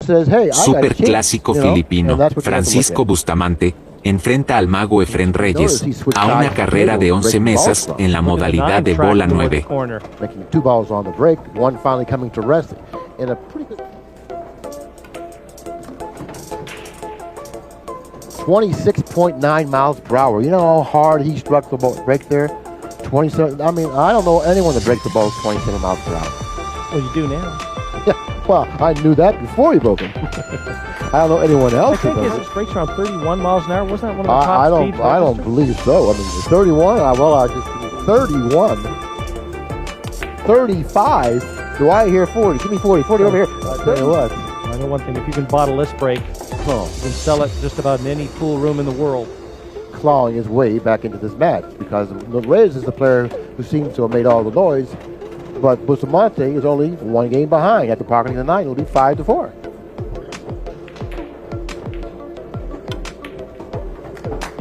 says, hey, I got a Super chance, clásico you know, filipino, and that's what you have to look Francisco at. Bustamante enfrenta al mago EFRÉN Reyes a una carrera de 11 mesas en la modalidad de bola 9. Making 2 balls on the break, one finally coming to rest in a pretty good 26.9 miles per hour. You know how hard he struck the break there? 27. I mean, I don't know anyone that breaks the ball 27 miles per hour. Well, you do now. Yeah, well, I knew that before he broke him. I don't know anyone else. I think his breaks around 31 miles an hour. Wasn't that one of the top speeds? I don't believe so. I mean, 31. I just 31. 35. Do I hear 40? Give me 40. 40 over here. I'll tell you what. I know one thing. If you can bottle this break, you can sell it just about in any pool room in the world. Clawing his way back into this match because Reyes is the player who seems to have made all the noise, but Bustamante is only 1 game behind. After pocketing the 9, it'll be 5-4.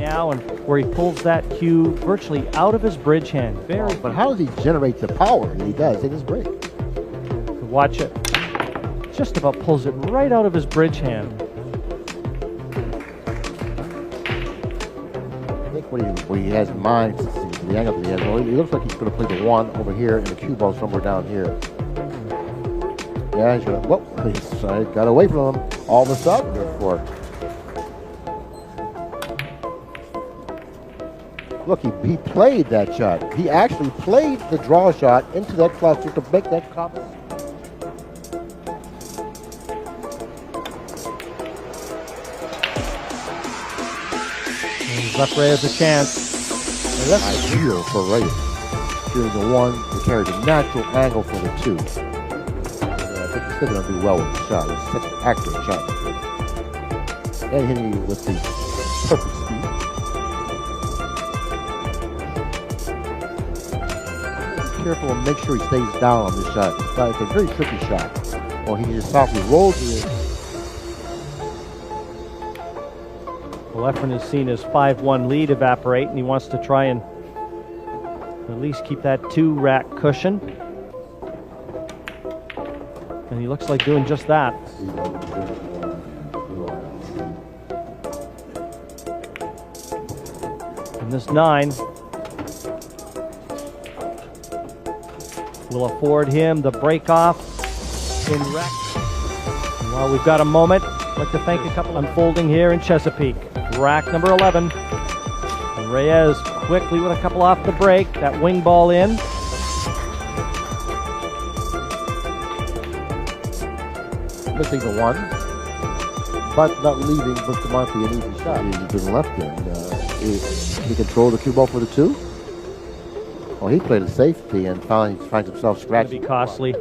Now, and where he pulls that cue virtually out of his bridge hand. But how does he generate the power that he does in his break? Watch it. Just about pulls it right out of his bridge hand. I think what he has in mind, the angle that he has, well, it looks like he's going to play the 1 over here and the cue ball somewhere down here. Yeah, he's going to, whoop, he's got away from him all of a sudden, therefore. Look, he played that shot. He actually played the draw shot into that cluster to make that comment. Left Reyes a chance. And that's ideal for Reyes. Shooting the 1 to carry the natural angle for the 2. I think he's still going to do well with the shot. It's such an accurate shot. And hitting you with the perfect speed. Be careful and make sure he stays down on this shot. It's a very tricky shot. Well, he just softly rolls it in. Well, EFRÉN has seen his 5-1 lead evaporate, and he wants to try and at least keep that 2-rack cushion. And he looks like doing just that. And this 9 will afford him the break off in rack. And while we've got a moment, I'd like to thank a couple unfolding here in Chesapeake. Rack number 11. And Reyes quickly with a couple off the break. That wing ball in. Missing the 1, but not leaving Bustamante an easy shot. He's been left in. He controlled the cue ball for the 2. Well, he played a safety and finally finds himself scratching. It's going to be costly.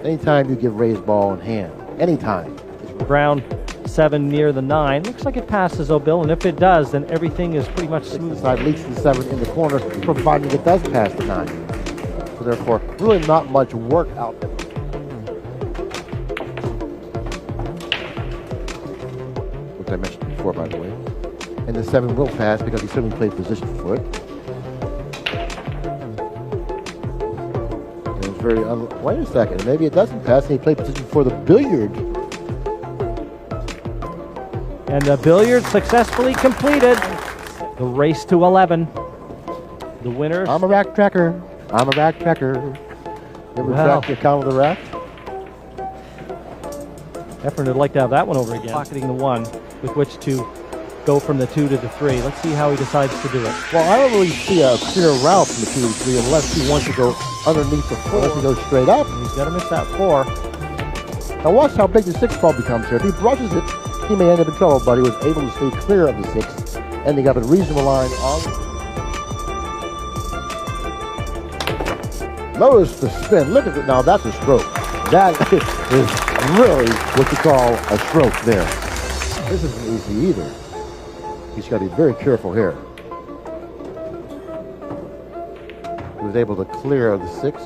Anytime you give Reyes ball in hand, anytime. Ground 7 near the 9. Looks like it passes O'Bill, and if it does, then everything is pretty much smooth. Side leaks the 7 in the corner, providing it does pass the 9. So therefore, really not much work out there. Which I mentioned before, by the way. And the 7 will pass because he certainly played position for it. And it's very wait a second, maybe it doesn't pass, and he played position for the billiard. And the billiard successfully completed. The race to 11. The winners. I'm a rack tracker. I'm a rack tracker. You ever track your count of the rack? EFRÉN would like to have that one over again. Pocketing the 1 with which to go from the 2 to the 3. Let's see how he decides to do it. Well, I don't really see a clear route from the 2 to the 3 unless he wants to go underneath the 4. Unless he goes straight up. And he's got to miss that 4. Now watch how big the 6 ball becomes here. If he brushes it, he may end up in trouble, but he was able to stay clear of the 6, ending up in a reasonable line on. Notice the spin. Look at it. Now that's a stroke. That is really what you call a stroke there. This isn't easy either. He's got to be very careful here. He was able to clear the 6.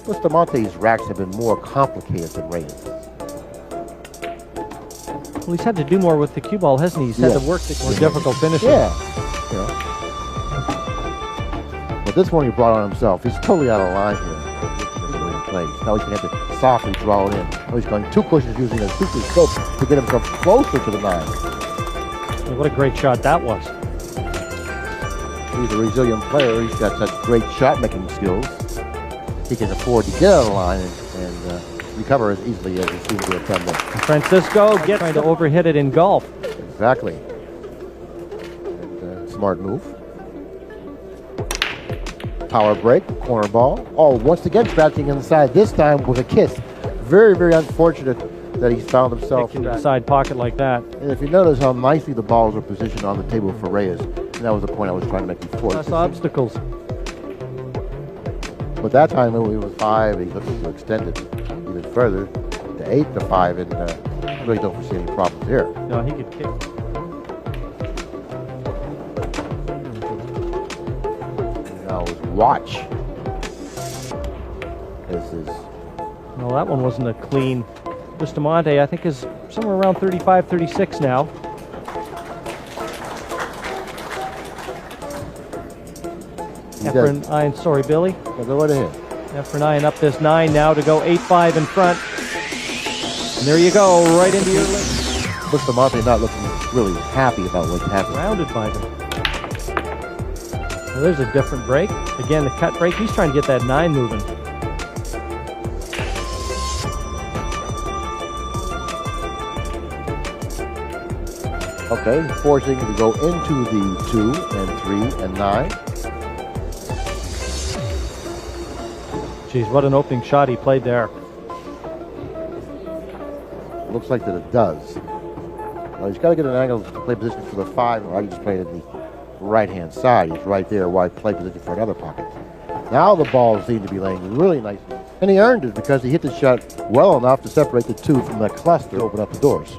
Bustamante's racks have been more complicated than Reyes. Well, he's had to do more with the cue ball, hasn't he? He's had to work the more difficult finishes. Yeah. You know. But this one he brought on himself. He's totally out of line here. The way he plays. Now he's going to have to softly draw it in. Now he's going 2 cushions using a super scope to get himself closer to the 9. What a great shot that was. He's a resilient player. He's got such great shot-making skills. He can afford to get out of the line and recover as easily as he seems to have done there. Francisco trying to overhit it in golf. Exactly. And, smart move. Power break, corner ball. Oh, once again scratching inside, this time with a kiss. Very, very unfortunate that he found himself in the side pocket like that. And if you notice how nicely the balls are positioned on the table for Reyes, and that was the point I was trying to make before. Less obstacles. But that time it was 5. He looking to extend it even further to 8 to 5, and I really don't foresee any problems here. No, he could kick. Now watch. This is. No, that one wasn't a clean. Bustamante, I think, is somewhere around 35, 36 now. EFRÉN eyeing, sorry, Billy. Well, go right ahead. EFRÉN eyeing up this 9 now to go 8-5 in front. And there you go, right into your lip. Bustamante not looking really happy about what's happening. Surrounded by them. Well, there's a different break. Again, the cut break. He's trying to get that 9 moving. Okay, forcing to go into the 2 and 3 and 9. Geez, what an opening shot he played there. Looks like that it does. Well, he's got to get an angle to play position for the 5, or I can just play it in the right-hand side. He's right there, wide play position for another pocket. Now the ball seemed to be laying really nicely. And he earned it because he hit the shot well enough to separate the 2 from the cluster to open up the doors.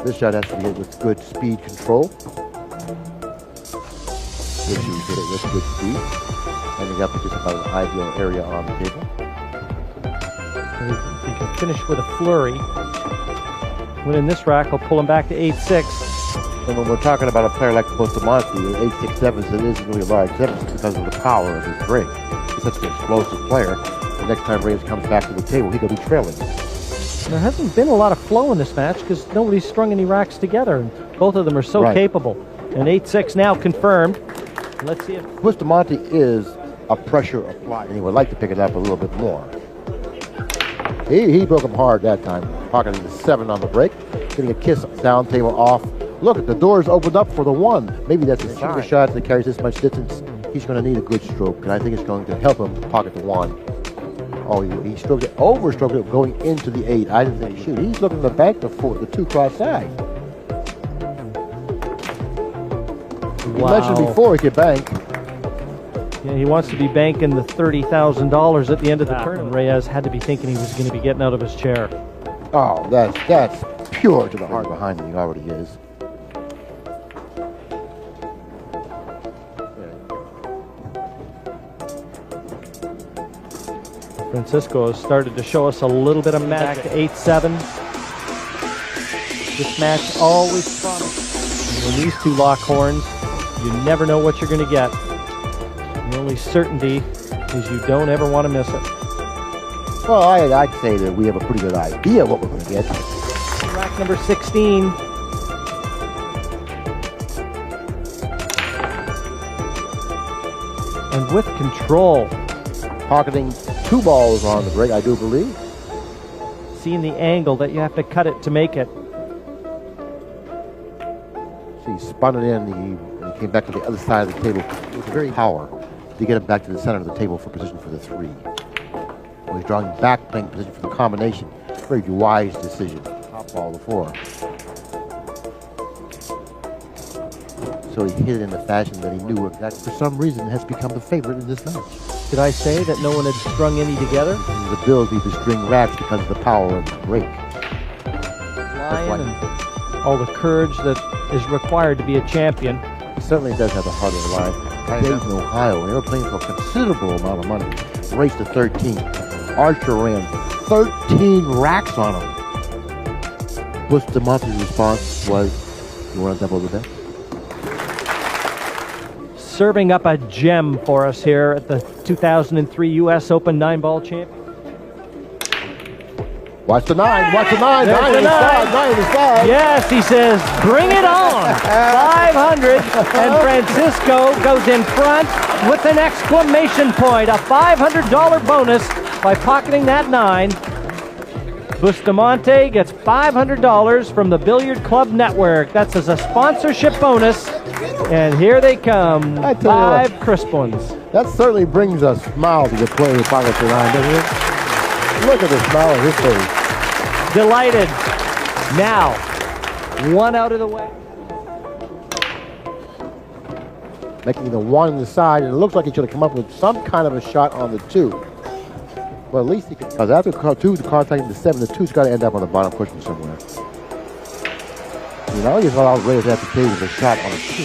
This shot has to be hit with good speed control. Which he hit it with good speed. Ending up with just about an ideal area on the table. He can finish with a flurry. Winning this rack, he'll pull him back to 8-6. And when we're talking about a player like Bustamante, 8-6-7s, it isn't really a large 7s because of the power of his break. He's such an explosive player. The next time Reyes comes back to the table, he could be trailing. There hasn't been a lot of flow in this match because nobody's strung any racks together. And both of them are so capable. And 8-6 now confirmed. Let's see if Bustamante is a pressure applier, and he would like to pick it up a little bit more. He broke him hard that time, pocketing the 7 on the break, getting a kiss down table off. Look, the doors opened up for the 1. Maybe that's a shooting shot that carries this much distance. He's going to need a good stroke, and I think it's going to help him pocket the 1. Oh, he stroked it, overstroked it, going into the 8. I didn't think he shoot. He's looking to bank the 2 cross side. You mentioned before he could bank. Yeah, he wants to be banking the $30,000 at the end of the tournament. Reyes had to be thinking he was going to be getting out of his chair. Oh, that's pure to the heart behind him. He already is. Francisco has started to show us a little bit of magic. Back to 8-7. This match always promised. And when these 2 lock horns, you never know what you're going to get. The only certainty is you don't ever want to miss it. Well, I'd say that we have a pretty good idea what we're going to get. Rack number 16. And with control. Pocketing 2 balls on the break, I do believe. Seeing the angle that you have to cut it to make it. So he spun it in, he came back to the other side of the table with very power to get him back to the center of the table for position for the 3. Well, he's drawing back, playing position for the combination. Very wise decision. Top ball the 4. So he hit it in the fashion that he knew that for some reason has become the favorite in this match. Did I say that no one had strung any together? His ability to string racks because of the power of the break. Lion and all the courage that is required to be a champion. He certainly does have a heart of the line. Days in Ohio, and they were playing for a considerable amount of money. Raced to 13. Archer ran 13 racks on him. Bustamante's response was, you want to double the bet? Serving up a gem for us here at the 2003 U.S. Open 9-ball champion. Watch the 9, watch the 9, There's 9 the on the side, 9. 9 on the side. Yes, he says, bring it on. 500, and Francisco goes in front with an exclamation point. A $500 bonus by pocketing that 9. Bustamante gets $500 from the Billiard Club Network. That's as a sponsorship bonus. And here they come, I tell you 5 what, crisp ones. that certainly brings a smile to the player who pockets the 9, doesn't it? Look at the smile on his face. Delighted. Now, 1 out of the way. Making the 1 on the side, and it looks like he should have come up with some kind of a shot on the 2. But at least he could, because after 2, the contacting the 7, the 2's got to end up on the bottom cushion somewhere. You know, he's allowed Reyes to have to play with a shot on a 2.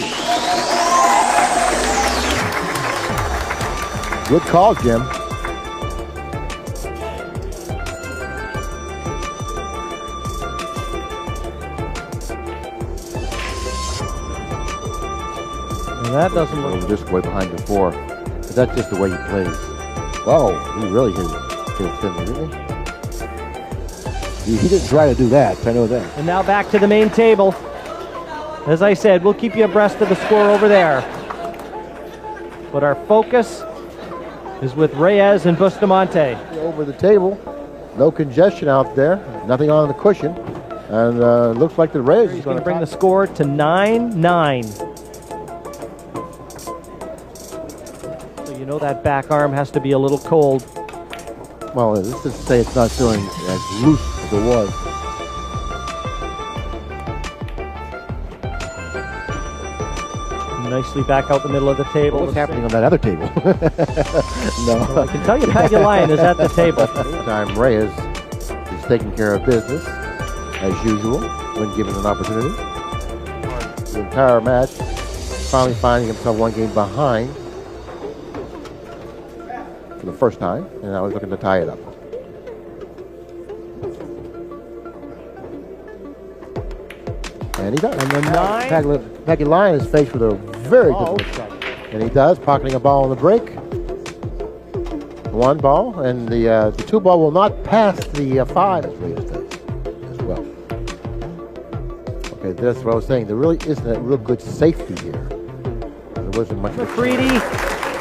Good call, Jim. And that doesn't look... This way behind the 4. But that's just the way he plays. Oh, he really hit it thinly, didn't he? He didn't try to do that, I know that. And now back to the main table. As I said, we'll keep you abreast of the score over there. But our focus is with Reyes and Bustamante. Over the table, no congestion out there, nothing on the cushion, and looks like the Reyes is going to bring top. the score to 9-9. So you know that back arm has to be a little cold. Well, this is to say it's not feeling as loose as it was. Nicely back out the middle of the table. What's happening on that other table? No. Well, I can tell you Pagulayan is at the table. Meantime, Reyes is taking care of business, as usual, when given an opportunity. The entire match, finally finding himself 1 game behind for the first time, and now he's looking to tie it up. And he does. And the 9. Pagulayan is faced with a very difficult shot. And he does, pocketing a ball on the break. 1 ball, and the 2 ball will not pass the 5 as Reyes does as well. Okay, that's what I was saying. There really isn't a real good safety here. There wasn't much. Freedy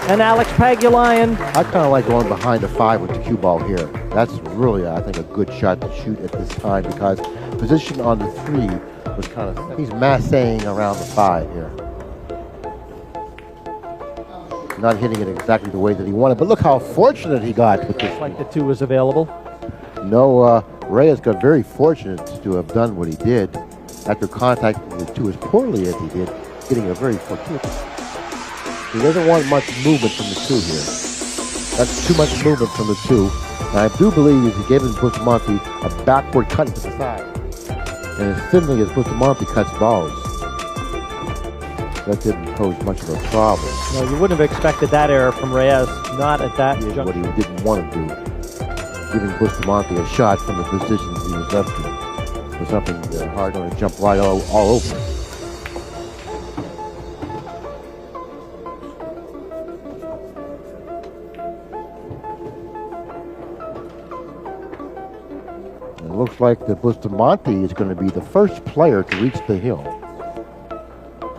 and Alex Pagulayan. I kind of like going behind the 5 with the cue ball here. That's really, I think, a good shot to shoot at this time because position on the 3 was kind of, he's massing around the 5 here. Not hitting it exactly the way that he wanted, but look how fortunate he got with this. Like the 2 was available. No, Reyes got very fortunate to have done what he did after contacting the 2 as poorly as he did, getting a very fortuitous. He doesn't want much movement from the 2 here. That's too much movement from the 2. And I do believe he gave Bustamante a backward cut to the side. And as thinly as Bustamante cuts balls, that didn't pose much of a problem. No, you wouldn't have expected that error from Reyes. Not at that juncture. What he didn't want to do, giving Bustamante a shot from the positions he was left in, was something hard going to jump right all over. It looks like that Bustamante is going to be the first player to reach the hill.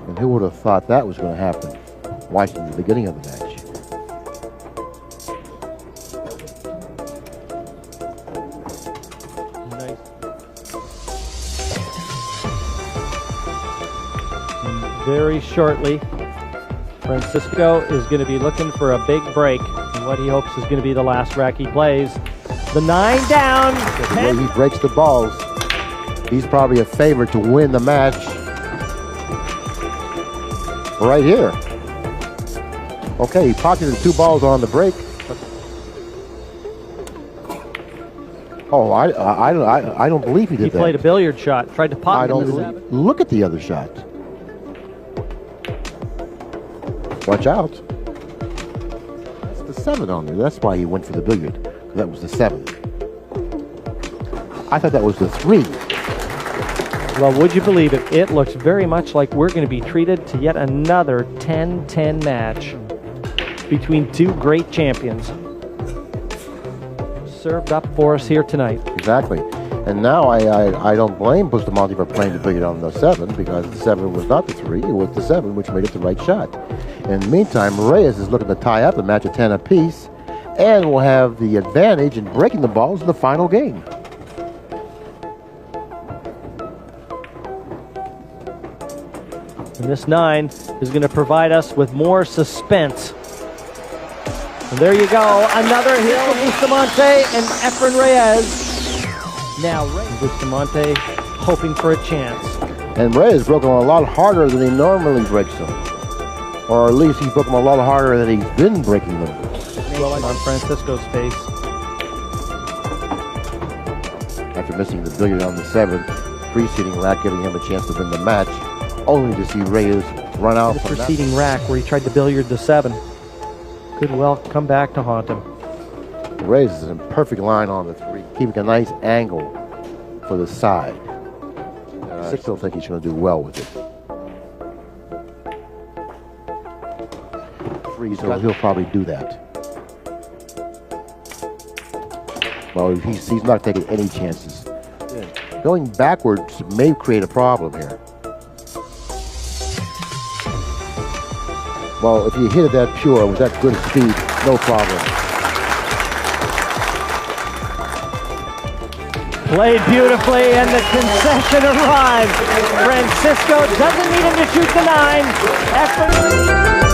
And who would have thought that was going to happen watching the beginning of the match? Nice. And very shortly, Francisco is going to be looking for a big break. And what he hopes is going to be the last rack he plays. The 9 down. The way he breaks the balls, he's probably a favorite to win the match. Right here. Okay, he pocketed 2 balls on the break. Oh, I don't believe he did that. He played a billiard shot. Tried to pocket I don't the believe. 7. Look at the other shot. Watch out. That's the 7 on there. That's why he went for the billiard. That was the 7. I thought that was the 3. Well, would you believe it? It looks very much like we're going to be treated to yet another 10-10 match between two great champions. Served up for us here tonight. Exactly. And now I don't blame Bustamante for playing the billiard on the 7, because the 7 was not the 3, it was the 7 which made it the right shot. In the meantime, Reyes is looking to tie up the match at 10 apiece and will have the advantage in breaking the balls in the final game. And this 9 is going to provide us with more suspense. And there you go, another hit from Bustamante and EFRÉN Reyes. Now Bustamante hoping for a chance. And Reyes broke them a lot harder than he normally breaks them. Or at least he broke them a lot harder than he's been breaking them. Well, on Francisco's face. After missing the billiard on the 7th, preceding rack giving him a chance to win the match, only to see Reyes run out The from preceding rack where he tried to billiard the 7. Could well come back to haunt him. Reyes is in perfect line on the 3, keeping a nice angle for the side. I still think he's going to do well with it. 3, so he'll probably do that. Well, he's not taking any chances. Going backwards may create a problem here. Well, if you hit it that pure with that good speed, no problem. Played beautifully, and the concession arrives. Francisco doesn't need him to shoot the 9. EFRÉN